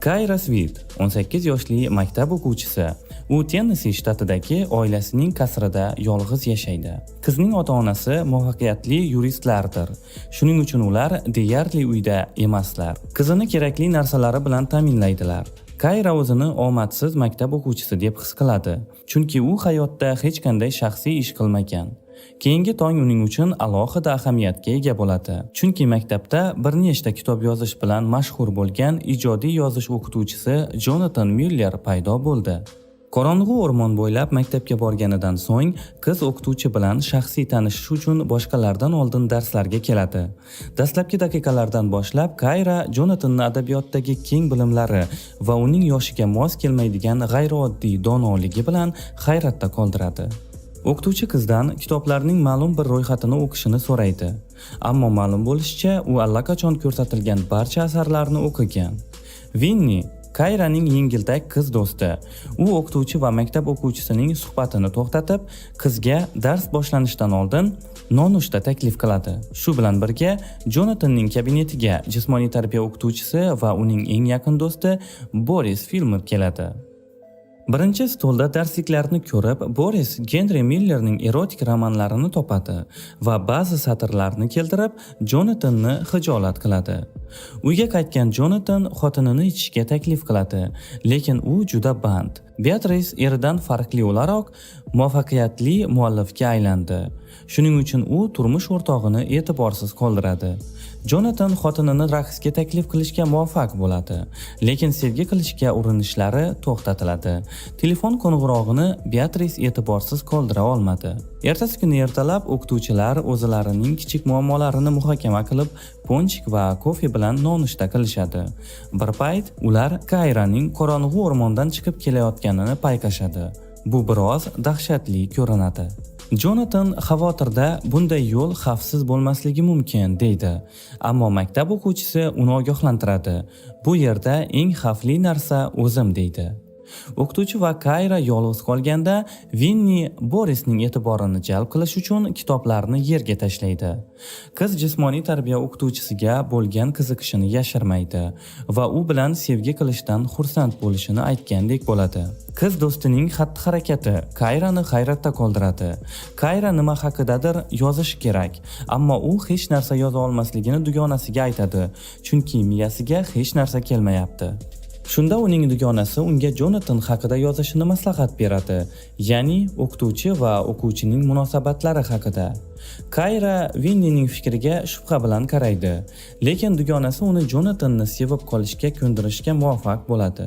Kayra Swift 18 yoshli maktab o'quvchisi. U Tennessi shtatidagi oilasining qasrida yolg'iz yashaydi. Qizning ota-onasi muvaffaqiyatli yuristlardir. Shuning uchun ular deyarli uyda emaslar. Qizini kerakli narsalari bilan ta'minlaydilar. Kayra o'zini omadsiz maktab o'quvchisi deb his qiladi, chunki u hayotda hech qanday shaxsiy ish qilmagan. Keyingi tong uning uchun alohida ahamiyatga ega bo'ladi, chunki maktabda bir nechta kitob yozish bilan mashhur bo'lgan ijodiy yozish o'qituvchisi Jonathan Miller paydo bo'ldi. Qorong'u o'rmon bo'ylab maktabga borganidan so'ng qiz o'qituvchi bilan shaxsiy tanishish uchun boshqalardan oldin darslarga keladi. Dastlabki daqiqalardan boshlab Kayra Jonathanning adabiyotdagi keng bilimlari va uning yoshiga mos kelmaydigan g'ayrioddiy donoligi bilan hayratda qoldiradi. O'qituvchi qizdan kitoblarning ma'lum bir ro'yxatini o'qishini so'raydi. Ammo ma'lum bo'lishicha, u allaqachon ko'rsatilgan barcha asarlarni o'qigan. Vinni Kayraning yengiltak qiz do'sti. U o'qituvchi va maktab o'quvchisining suhbatini to'xtatib, qizga dars boshlanishidan oldin nonushta taklif qiladi. Shu bilan birga Jonathanning kabinetiga jismoniy tarbiya o'qituvchisi va uning eng yaqin do'sti Boris Filmer keladi. Birinchi stolda darsliklarni ko'rib, Boris Henry Millerning erotik romanlarini topadi va ba'zi satrlarni keltirib, Jonathanni hijolat qiladi. Uyga qaytgan Jonathan xotinini ichishga taklif qiladi, lekin u juda band. Beatrice eridan farqli o'laroq muvaffaqiyatli muallifga aylandi. Shuning uchun u turmush o'rtog'ini e'tiborsiz qoldiradi. Jonathan xotinini raqsga taklif qilishga muvaffaq bo'ladi, lekin sevgi qilishga urinishlari to'xtatiladi. Telefon qo'ng'irog'ini Beatrice e'tiborsiz qoldira olmadi. Ertasi kuni ertalab o'qituvchilar o'zlarining kichik muammolarini muhokama qilib, ponchik va kofe bilan nonushta qilishadi. Bir payt ular Kayraning qorong'u o'rmondan chiqib kelayotganini payqashadi. Bu biroz dahshatli ko'rinadi. Jonathan xavotirda bunday yo'l xavfsiz bo'lmasligi mumkin deydi, ammo maktab o'quvchisi uni ogohlantiradi. Bu yerda eng xavfli narsa o'zim deydi. O'qituvchi va Kayra yolg'iz qolganda Vinni Borisning e'tiborini jalb qilish uchun kitoblarni yerga tashlaydi. Qiz jismoniy tarbiya o'qituvchisiga bo'lgan qiziqishini yashirmaydi va u bilan sevgi qilishdan xursand bo'lishini aytgandek bo'ladi. Qiz do'stining xatti-harakati Kayrani hayratda qoldiradi. Kayra nima haqidadir yozishi kerak, ammo u hech narsa yoza olmasligini dugonasiga aytadi, chunki miyasiga hech narsa kelmayapti. Shunda uning dugonasi unga Jonathan haqida yozishini maslahat beradi, ya'ni o'qituvchi va o'quvchining munosabatlari haqida. Kayra Vinnining fikriga shubha bilan qaraydi, lekin dugonasi uni Jonathanni sevib qolishga ko'ndirishga muvaffaq bo'ladi.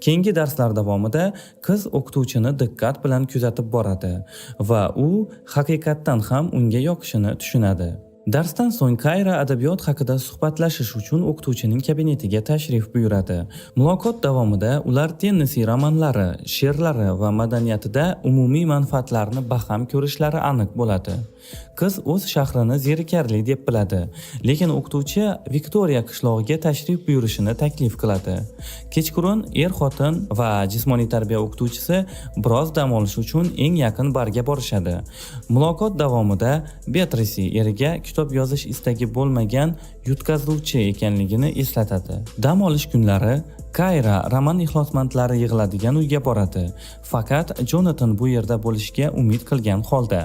Keyingi darslar davomida qiz o'qituvchini diqqat bilan kuzatib boradi va u haqiqatdan ham unga yoqishini tushunadi. Darsdan so'ng Kayra adabiyot haqida suhbatlashish uchun o'qituvchining kabinetiga tashrif buyuradi. Muloqot davomida ular Tennessi romanlari, she'rlari va madaniyatida umumiy manfaatlarni baham ko'rishlari aniq bo'ladi. Qiz o'z shahrini zerikarli deb biladi, lekin o'qituvchi Viktoriya qishlog'iga tashrif buyurishini taklif qiladi. Kechqurun er-xotin va jismoniy tarbiya o'qituvchisi biroz dam olish uchun eng yaqin barga borishadi. Muloqot davomida Beatrice eriga kitob yozish istagi bo'lmagan yutqazuvchi ekanligini eslatadi. Dam olish kunlari Kayra roman ixlosmandlari yig'iladigan uyga boradi, faqat Jonathan bu yerda bo'lishga umid qilgan holda.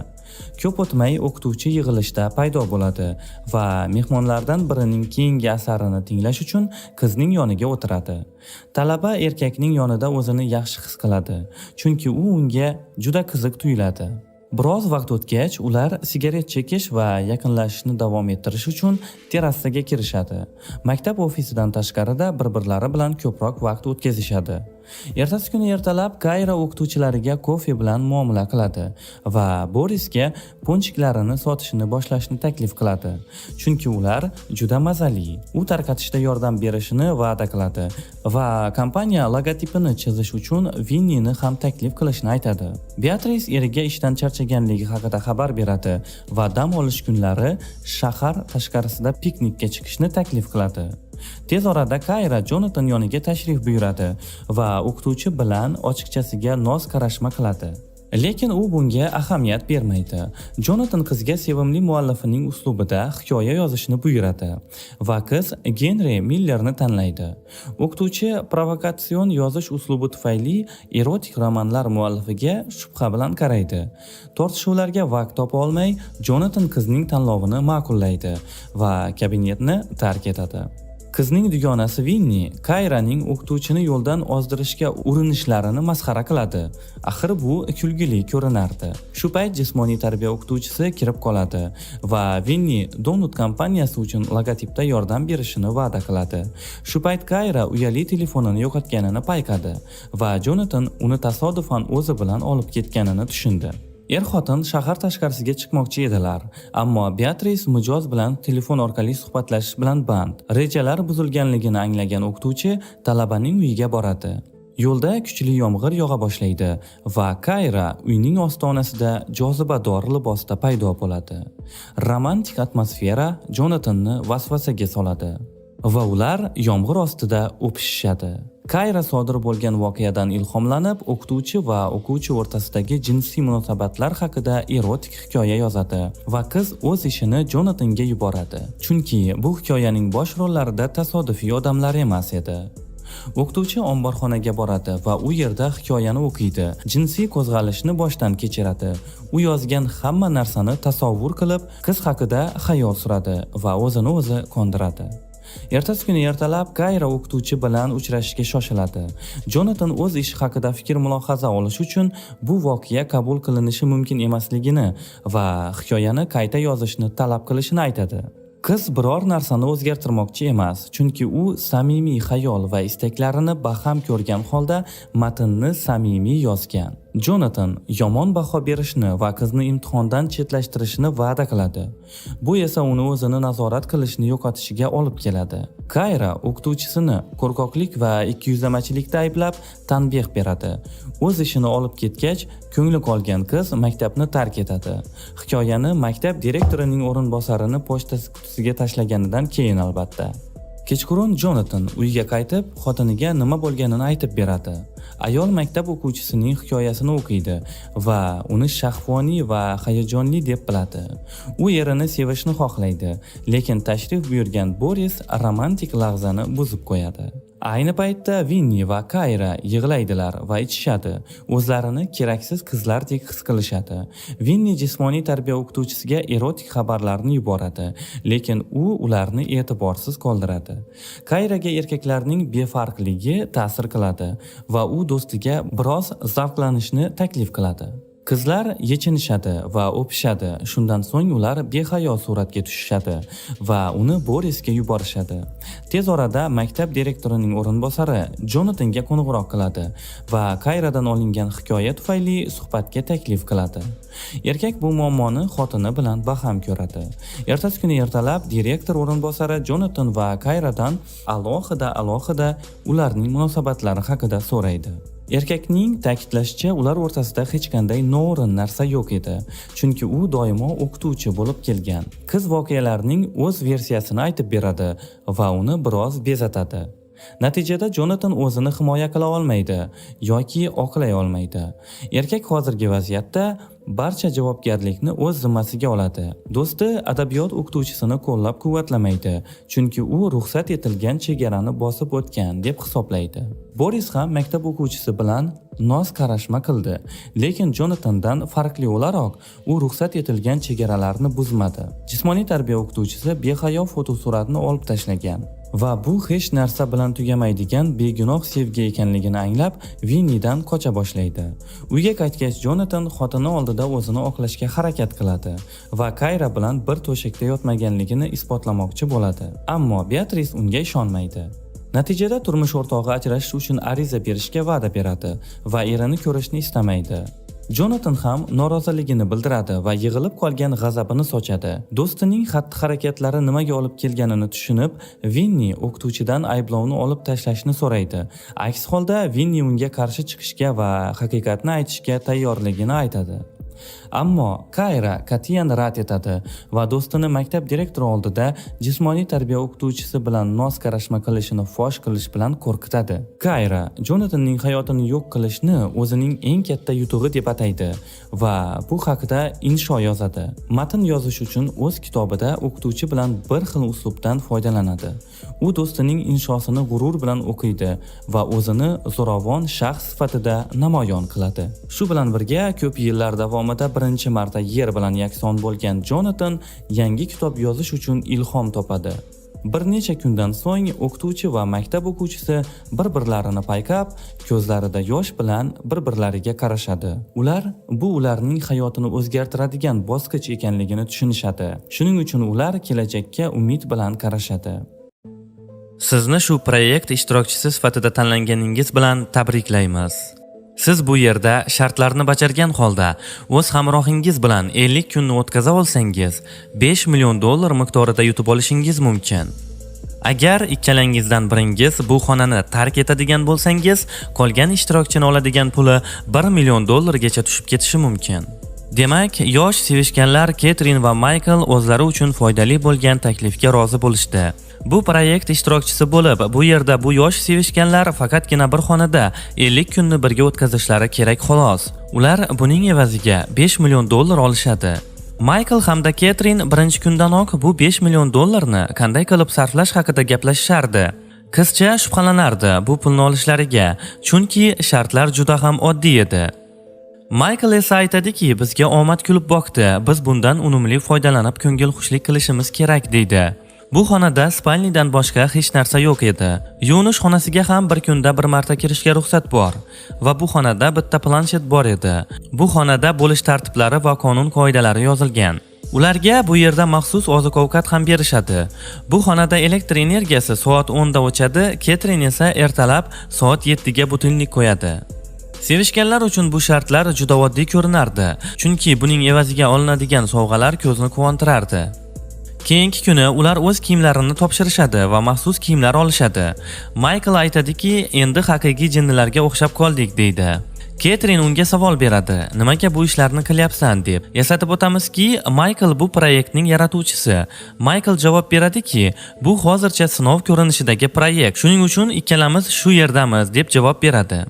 Ko'p o'tmay o'qituvchi yig'ilishda paydo bo'ladi va mehmonlardan birining keyingi asarini tinglash uchun qizning yoniga o'tiradi. Talaba erkakning yonida o'zini yaxshi his qiladi, chunki u unga juda qiziq tuyuladi. Biroz vaqt o'tgach, ular sigaret chekish va yaqinlashishni davom ettirish uchun terrasaga kirishadi. Maktab ofisidan tashqarida bir-birlari bilan ko'proq vaqt o'tkazishadi. Ertasi kuni ertalab Kayra o'qituvchilariga kofe bilan muomala qiladi va Borisga ponchiklarini sotishni boshlashni taklif qiladi, chunki ular juda mazali. U tarqatishda yordam berishini va'da qiladi va kompaniya logotipini chizish uchun Vinnini ham taklif qilishni aytadi. Beatrice eriga ishdan charchaganligi haqida xabar beradi va dam olish kunlari shahar tashqarisida piknikka chiqishni taklif qiladi. Tez orada Kayra Jonathan yoniga tashrif buyuradi va o'qituvchi bilan ochiqchasiga noz qarashma qiladi. Lekin u bunga ahamiyat bermaydi. Jonatan qizga sevimli muallifining uslubida hikoya yozishni buyuradi va qiz Genri Millerni tanlaydi. O'qituvchi provokatsion yozish uslubi tufayli erotik romanlar muallifiga shubha bilan qaraydi. Tortishuvlarga vaqt topa olmay, Jonatan qizning tanlovini ma'qullaydi va kabinetni tark etadi. Qizning dugonasi Vinni Kayraning o'qituvchini yo'ldan ozdirishga urinishlarini masxara qiladi. Axir bu kulgili ko'rinardi. Shu payt jismoniy tarbiya o'qituvchisi kirib qoladi va Vinni Donut kompaniyasi uchun logotipda yordam berishini va'da qiladi. Shu payt Kayra uyali telefonini yo'qotganini payqadi va Jonatan uni tasodifan o'zi bilan olib ketganini tushundi. Er-xotin shahar tashqarisiga chiqmoqchi edilar, ammo Beatrice mijoz bilan telefon orqali suhbatlashish bilan band. Rejalar buzilganligini anglagan o'qituvchi talabaning uyiga boradi. Yo'lda kuchli yomg'ir yog'a boshlaydi va Kayra uyning ostonasida jozibador libosda paydo bo'ladi. Romantik atmosfera Jonatanni vasvasaga soladi va ular yomg'ir ostida o'pishishadi. Kayra sodir bo'lgan voqeadan ilhomlanib, o'qituvchi va o'quvchi o'rtasidagi jinsiy munosabatlar haqida erotik hikoya yozadi va qiz o'z ishini Jonatanga yuboradi. Chunki bu hikoyaning bosh rollarida tasodifiy odamlar emas edi. O'qituvchi omborxonaga boradi va u yerda hikoyani o'qiydi. Jinsiy qo'zg'alishni boshdan kechiradi. U yozgan hamma narsani tasavvur qilib, qiz haqida xayol suradi va o'zini o'zi qondiradi. Ertasi kuni ertalab Kayra o'qituvchi bilan uchrashishga shoshiladi. Jonatan o'z ishi haqida fikr-mulohaza olish uchun bu voqea qabul qilinishi mumkin emasligini va hikoyani qayta yozishni talab qilishini aytadi. Qiz biror narsani o'zgartirmoqchi emas, chunki u samimiy xayol va istaklarini baham ko'rgan holda matnni samimiy yozgan. Jonatan yomon baho berishni va qizni imtihondan chetlashtirishni va'da qiladi. Bu esa uni o'zini nazorat qilishni yo'qotishiga olib keladi. Kayra o'qituvchisini qo'rqoqlik va ikkiyuzlamachilikda ayblab tanbeh beradi. O'z ishini olib ketgach, ko'ngli qolgan qiz maktabni tark etadi. Hikoyani maktab direktorining o'rinbosarini pochta qutisiga tashlaganidan keyin albatta. Kechqurun Jonatan uyiga qaytib, xotiniga nima bo'lganini aytib beradi. Ayol maktab o'quvchisining hikoyasini o'qiydi va uni shahvoniy va hayajonli deb biladi. U erini sevishni xohlaydi, lekin tashrif buyurgan Boris romantik lahzani buzib qo'yadi. Ayni paytda Vinni va Kayra yig'laydilar va ichishadi. O'zlarini keraksiz qizlardek his qilishadi. Vinni jismoniy tarbiya o'qituvchisiga erotik xabarlarni yuboradi, lekin u ularni e'tiborsiz qoldiradi. Kayraga erkaklarning befarqligi ta'sir qiladi va u do'stiga biroz zavqlanishni taklif qiladi. Qizlar yechinishadi va o'pishadi. Shundan so'ng ular behayo suratga tushishadi va uni Borisga yuborishadi. Tez orada maktab direktorining o'rinbosari Jonatanga qo'ng'iroq qiladi va Kayradan olingan hikoya tufayli suhbatga taklif qiladi. Erkak bu muammoni xotini bilan baham ko'radi. Ertasi kuni ertalab direktor o'rinbosari Jonatan va Kayradan alohida ularning munosabatlari haqida so'raydi. Erkakning ta'kidlashicha, ular o'rtasida hech qanday noo'rin narsa yo'q edi, chunki u doimo o'qituvchi bo'lib kelgan. Qiz voqealarning o'z versiyasini aytib beradi va uni biroz bezatadi. Natijada Jonatan o'zini himoya qila olmaydi yoki oqlay olmaydi. Erkak hozirgi vaziyatda barcha javobgarlikni o'z zimmasiga oladi. Do'sti adabiyot o'qituvchisini qo'llab-quvvatlamaydi, chunki u ruxsat etilgan chegarani bosib o'tgan deb hisoblaydi. Boris ham maktab o'quvchisi bilan noz qarashma qildi, lekin Jonatandan farqli o'laroq u ruxsat etilgan chegaralarni buzmadi. Jismoniy tarbiya o'qituvchisi behayo fotosuratni olib tashlagan va bu hech narsa bilan tugamaydigan begunoh sevgi ekanligini anglab, Vinnidan qocha boshlaydi. Uyga qaytgach, Jonatan xotini oldida o'zini oqlashga harakat qiladi va Kayra bilan bir to'shakda yotmaganligini isbotlamoqchi bo'ladi. Ammo Beatrice unga ishonmaydi. Natijada turmush o'rtog'i ajrashish uchun ariza berishga va'da beradi va erini ko'rishni istamaydi. Jonatan ham noroziligini bildiradi va yig'ilib qolgan g'azabini sochadi. Do'stining xatti-harakatlari nimaga olib kelganini tushunib, Vinni o'qituvchidan ayblovni olib tashlashni so'raydi. Aks holda Vinni unga qarshi chiqishga va haqiqatni aytishga tayyorligini aytadi. Ammo Kayra qat'iyan rad etadi va do'stini maktab direktori oldida jismoniy tarbiya o'qituvchisi bilan nos-qarashma qilishini fosh qilish bilan qo'rqitadi. Kayra Jonathanning hayotini yo'q qilishni o'zining eng katta yutug'i deb ataydi va bu haqida insho yozadi. Matn yozish uchun o'z kitobida o'qituvchi bilan bir xil uslubdan foydalanadi. U do'stining inshosini g'urur bilan o'qiydi va o'zini zo'ravon shaxs sifatida namoyon qiladi. Shu bilan birga ko'p yillar davomida birinchi marta yer bilan yakson bo'lgan Jonathan yangi kitob yozish uchun ilhom topadi. Bir necha kundan so'ng o'qituvchi va maktab o'quvchisi bir-birlarini payqab, ko'zlarida yosh bilan bir-birlariga qarashadi. Ular bu ularning hayotini o'zgartiradigan bosqich ekanligini tushunishadi. Shuning uchun ular kelajakka umid bilan qarashadi. Sizni shu proyekt ishtirokchisi sifatida tanlanganingiz bilan tabriklaymiz. Siz bu yerda shartlarni bajargan holda o'z hamrohingiz bilan 50 kunni o'tkaza olsangiz, $5 million miqdorida yutib olishingiz mumkin. Agar ikkalangizdan biringiz bu xonani tark etadigan bo'lsangiz, qolgan ishtirokchini oladigan puli $1 million gacha tushib ketishi mumkin. Demak, yosh sevishganlar Ketrin va Michael o'zlari uchun foydali bo'lgan taklifga rozi bo'lishdi. Bu proyekt ishtirokchisi bo'lib, bu yerda bu yosh sevishganlar faqatgina bir xonada 50 kunni birga o'tkazishlari kerak xolos. Ular buning evaziga $5 million olishadi. Michael hamda Ketrin birinchi kundanoq bu $5 million qanday qilib sarflash haqida gaplashishardi. Qizcha shubhalanardi bu pulni olishlariga, chunki shartlar juda ham oddiy edi. Michael esa aytadiki, bizga omad kulib boqdi, biz bundan unumli foydalanib ko'ngil xushlik qilishimiz kerak deydi. Bu xonada spalnidan boshqa hech narsa yo'q edi. Yuvinish xonasiga ham bir kunda bir marta kirishga ruxsat bor va bu xonada bitta planshet bor edi. Bu xonada bo'lish tartiblari va qonun qoidalari yozilgan. Ularga bu yerda maxsus oziq-ovqat ham berishadi. Bu xonada elektr energiyasi soat 10 da o'chadi, Ketrin esa ertalab soat 7 ga butunlik qo'yadi. Sevishganlar uchun bu shartlar juda oddiy ko'rinardi, chunki buning evaziga olinadigan sovg'alar ko'zni quvontirardi. Keyingi kuni ular o'z kiyimlarini topshirishadi va maxsus kiyimlar olishadi. Michael aytadiki, endi haqiqiy jinnilarga o'xshab qoldik deydi. Ketrin unga savol beradi, nimaga bu ishlarni qilyapsan deb. Eslatib o'tamizki, Michael bu proyektning yaratuvchisi. Michael javob beradiki, bu hozircha sinov ko'rinishidagi proyekt, shuning uchun ikkalamiz shu yerdamiz deb javob beradi.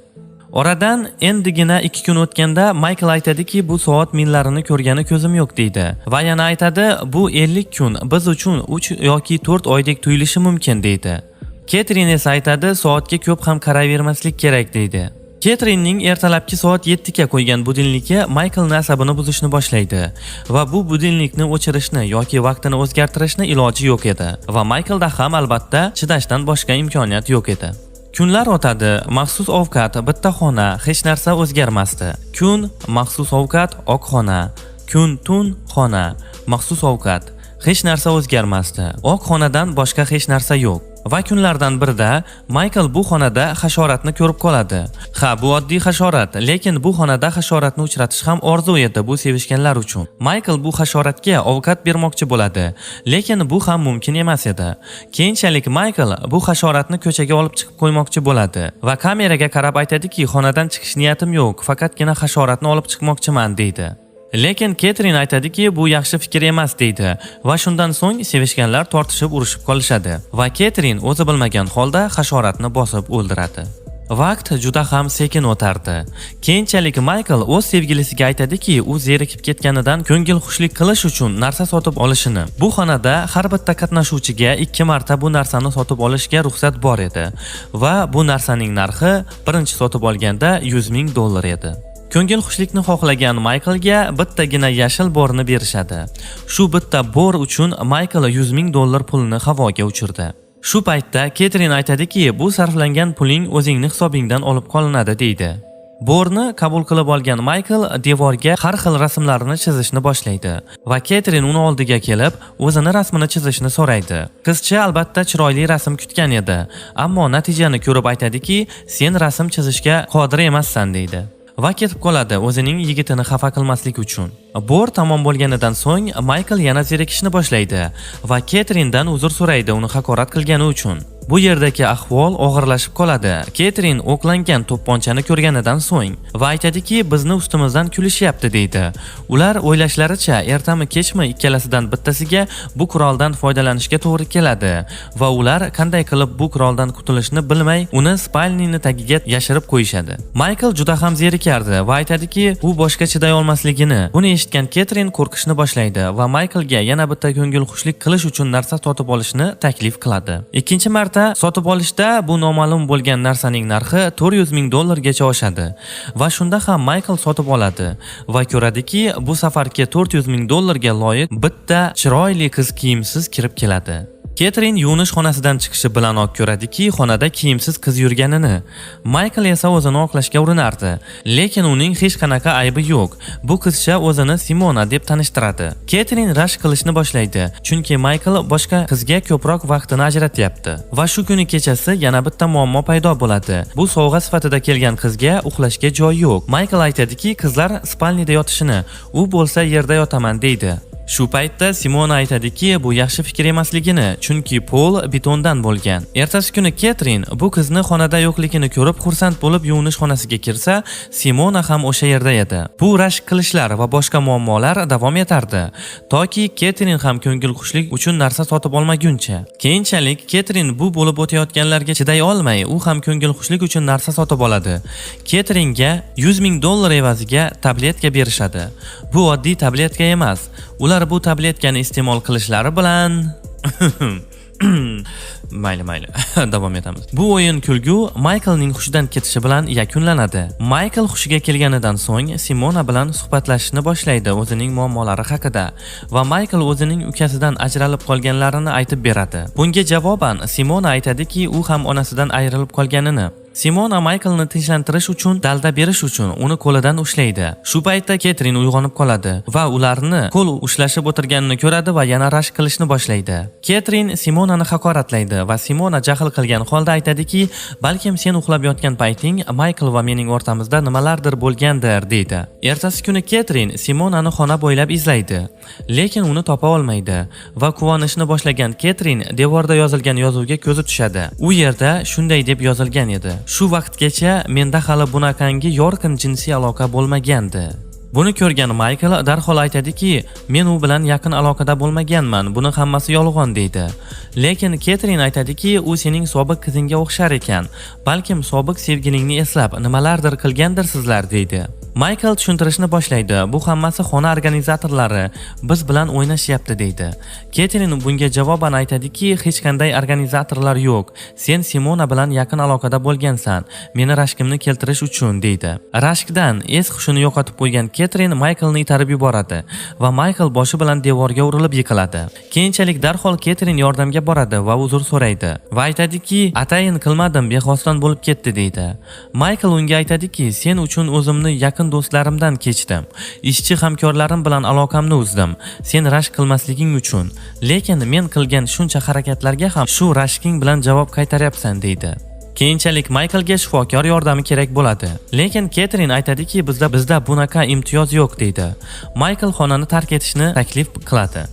Oradan endigina 2 kun o'tganda Michael aytadiki, bu soat minlarini ko'rgani ko'zim yo'q deydi. Va yana aytadi, bu 50 kun biz uchun 3 yoki 4 oydek tuyulishi mumkin deydi. Ketrin esa aytadi, soatga ko'p ham qarayvermaslik kerak deydi. Ketrinning ertalabki soat 7 ga qo'ygan budilniki Michaelning asabini buzishni boshlaydi va bu budilnikni o'chirishni yoki vaqtini o'zgartirishni iloji yo'q edi. Va Michaelda ham albatta chidashdan boshqa imkoniyat yo'q edi. Kunlar o'tadi, maxsus ovqat, bitta xona, hech narsa o'zgarmasdi. Kun, maxsus ovqat, oq xona. Kun, tun, xona, maxsus ovqat. Hech narsa o'zgarmasdi. Oq xonadan boshqa hech narsa yo'q. Va kunlardan birida Michael bu xonada hasharotni ko'rib qoladi. Ha, bu oddiy hasharot, lekin bu xonada hasharotni uchratish ham orzu edi bu sevishganlar uchun. Michael bu hasharotga ovqat bermoqchi bo'ladi, lekin bu ham mumkin emas edi. Keyinchalik Michael bu hasharotni ko'chaga olib chiqib qo'ymoqchi bo'ladi va kameraga qarab aytadiki, xonadan chiqish niyatim yo'q, faqatgina hasharotni olib chiqmoqchiman deydi. Lekin Ketrin aytadiki, bu yaxshi fikr emas deydi va shundan so'ng sevishganlar tortishib urushib qolishadi va Ketrin o'zi bilmagan holda hasharotni bosib o'ldiradi. Vaqt juda ham sekin o'tardi. Keyinchalik Michael o'z sevgilisiga aytadiki, u zerikib ketganidan ko'ngil xushlik qilish uchun narsa sotib olishini. Bu xonada har bitta qatnashuvchiga 2 marta bu narsani sotib olishga ruxsat bor edi va bu narsaning narxi birinchi sotib olganda $100 ming edi. Ko'ngil xushlikni xohlagan Michaelga bittagina yashil borni berishadi. Shu bitta bor uchun Michael $100 ming pulni havoga uchirdi. Shu paytda Ketrin aytadiki, bu sarflangan puling o'zingning hisobingdan olib qolinadi deydi. Borni qabul qilib olgan Michael devorga har xil rasmlarni chizishni boshlaydi va Ketrin uni oldiga kelib, o'zini rasmini chizishni so'raydi. Qizcha albatta chiroyli rasm kutgan edi, ammo natijani ko'rib aytadiki, sen rasm chizishga qodir emassan deydi. Va ketib qoladi o'zining yigitini xafa qilmaslik uchun. Bor tamom bo'lganidan so'ng Michael yana zerikishni boshlaydi va Ketrindan uzr so'raydi uni haqorat qilgani uchun. Bu yerdagi ahvol og'irlashib qoladi. Ketrin o'qlangan to'pponchani ko'rganidan so'ng va aytadiki, bizni ustimizdan kulishyapti deydi. Ular o'ylashlaricha ertami kechmi ikkalasidan bittasiga bu quroldan foydalanishga to'g'ri keladi va ular qanday qilib bu quroldan qutulishni bilmay, uni spalnining tagiga yashirib qo'yishadi. Michael juda ham zerikardi va aytadiki, u boshqa chiday olmasligini. Buni eshitgan Ketrin qo'rqishni boshlaydi va Michaelga yana bitta ko'ngilxushlik qilish uchun narsa sotib olishni taklif qiladi. Ikkinchi marta sotib olishda bu noma'lum bo'lgan narsaning narxi $400,000 gacha oshadi va shunda ham Michael sotib oladi va ko'radiki, bu safargi $400,000 ga loyiq bitta chiroyli qiz kiyimsiz kirib keladi. Ketrin yuvinish xonasidan chiqishi bilanoq ko'radiki, xonada kiyimsiz qiz yurganini. Michael esa o'zini oqlashga urinardi, lekin uning hech qanaqa aybi yo'q. Bu qizcha o'zini Simona deb tanishtiradi. Ketrin rashk qilishni boshlaydi, chunki Michael boshqa qizga ko'proq vaqtini ajratyapti. Va shu kuni kechasi yana bitta muammo paydo bo'ladi. Bu sovg'a sifatida kelgan qizga uxlashga joy yo'q. Michael aytadiki, qizlar spalnida yotishini, u bo'lsa yerda yotaman deydi. Shu paytda Simona aytadiki, bu yaxshi fikr emasligini, chunki pol betondan bo'lgan. Ertasi kuni Ketrin bu qizni xonada yo'qligini ko'rib xursand bo'lib yuvinish xonasiga kirsa, Simona ham o'sha yerda edi. Bu rashk qilishlar va boshqa muammolar davom etardi, toki Ketrin ham ko'ngilxushlik uchun narsa sotib olmaguncha. Keyinchalik Ketrin bu bo'lib o'tayotganlarga chiday olmay, u ham ko'ngilxushlik uchun narsa sotib oladi. Ketringa $100,000 evaziga tabletka berishadi. Bu oddiy tabletka emas. Ular bu tabletkani iste'mol qilishlari bilan mayli davom etamiz. Bu o'yin kulgu Michaelning hushidan ketishi bilan yakunlanadi. Michael hushiga kelganidan so'ng Simona bilan suhbatlashishni boshlaydi o'zining muammolari haqida va Michael o'zining ukasidan ajralib qolganlarini aytib beradi. Bunga javoban Simona aytadiki, u ham onasidan ayrilib qolganini. Simona Michaelni tinchlantirish uchun dalda berish uchun uni qo'lidan ushlaydi. Shu paytda Ketrin uyg'onib qoladi va ularni qo'l ushlashib o'tirganini ko'radi va yana rashk qilishni boshlaydi. Ketrin Simonani haqoratlaydi va Simona jahl qilgan holda aytadiki, balkim sen uxlab yotgan payting Michael va mening o'rtamizda nimalardir bo'lgandir deydi. Ertasi kuni Ketrin Simonani xona bo'ylab izlaydi, lekin uni topa olmaydi va quvonishni boshlagan Ketrin devorda yozilgan yozuvga ko'zi tushadi. U yerda shunday deb yozilgan edi: shu vaqtgacha menda hali bunaqangi yorqin jinsiy aloqa bo'lmagandi. Buni ko'rgan Michael darhol aytadiki, men u bilan yaqin aloqada bo'lmaganman, buni hammasi yolg'on deydi. Lekin Ketrin aytadiki, u sening sobiq qizingga o'xshar ekan, balkim sobiq sevgilingni eslab nimalardir qilgandirsizlar deydi. Michael tushuntirishni boshlaydi. Bu hammasi xona organizatorlari biz bilan o'ynashyapti deydi. Ketrin bunga javoban aytadiki, hech qanday organizatorlar yo'q. Sen Simona bilan yaqin aloqada bo'lgansan, meni rashkimni keltirish uchun deydi. Rashkdan es-hushini yo'qotib qo'ygan Ketrin Michaelni itarib yuboradi va Michael boshi bilan devorga urilib yiqiladi. Keyinchalik darhol Ketrin yordamga boradi va uzr so'raydi va aytadiki, atayin qilmadim, bexosdan bo'lib ketdi deydi. Michael unga aytadiki, sen uchun o'zimni yaqin do'stlarimdan kechdim. Ishchi hamkorlarim bilan aloqamni uzdim. Sen rashk qilmasliging uchun. Lekin men qilgan shuncha harakatlarga ham shu rashking bilan javob qaytaryapsan deydi. Keyinchalik Michaelga shifokor yordami kerak bo'ladi. Lekin Ketrin aytadiki, bizda bunaqa imtiyoz yo'q deydi. Michael xonani tark etishni taklif qiladi.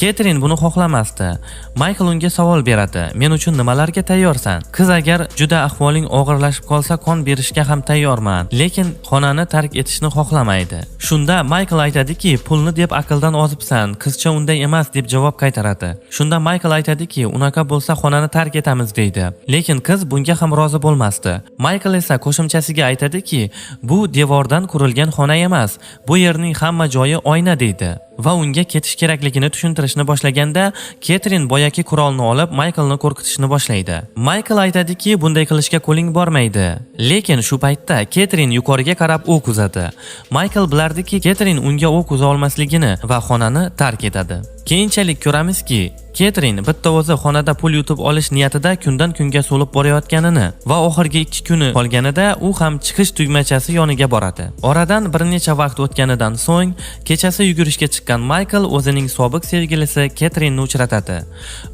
Ketrin buni xohlamasdi. Michael unga savol beradi: "Men uchun nimalarga tayyorsan?" Qiz agar juda ahvoling og'irlashib qolsa qon berishga ham tayyorman, lekin xonani tark etishni xohlamaydi. Shunda Michael aytadiki, "Pulni deb aqldan ozibsan, qizcha unday emas" deb javob qaytaradi. Shunda Michael aytadiki, "Unaqa bo'lsa xonani tark etamiz" deydi. Lekin qiz bunga ham rozi bo'lmasdi. Michael esa qo'shimchasiga aytadiki, "Bu devordan qurilgan xona emas, bu yerning hamma joyi oyna" deydi. Va unga ketish kerakligini tushuntirishni boshlaganda, Ketrin boyaki qurolni olib Michaelni qo'rqitishni boshlaydi. Michael aytadiki, bunday qilishga qo'ling bormaydi. Lekin shu paytda Ketrin yuqoriga qarab o'q uzadi. Michael bilardiki, Ketrin unga o'q uza olmasligini va xonani tark etadi. Keyinchalik ko'ramizki, Ketrin bitta o'zi xonada pul yutib olish niyatida kundan kunga so'lib borayotganini va oxirgi 2 kuni qolganida u ham chiqish tugmachasi yoniga boradi. Oradan bir necha vaqt o'tganidan so'ng kechasi yugurishga chiqqan Michael o'zining sobiq sevgilisi Ketrinni uchratadi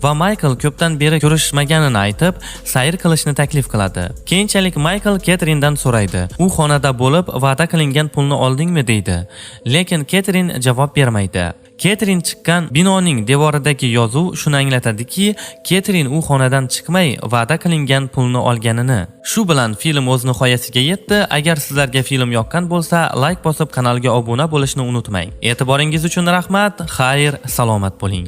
va Michael ko'pdan beri ko'rishmaganini aytib, sayr qilishni taklif qiladi. Keyinchalik Michael Ketrindan so'raydi: "U xonada bo'lib, va'da qilingan pulni oldingmi?" deydi. Lekin Ketrin javob bermaydi. Ketrin chiqqan binoning devoridagi yozuv shuni anglatadiki, Ketrin u xonadan chiqmay va'da qilingan pulni olganini. Shu bilan film o'z nihoyasiga yetdi. Agar sizlarga film yoqqan bo'lsa, like bosib kanalga obuna bo'lishni unutmang. E'tiboringiz uchun rahmat. Xayr, salomat bo'ling.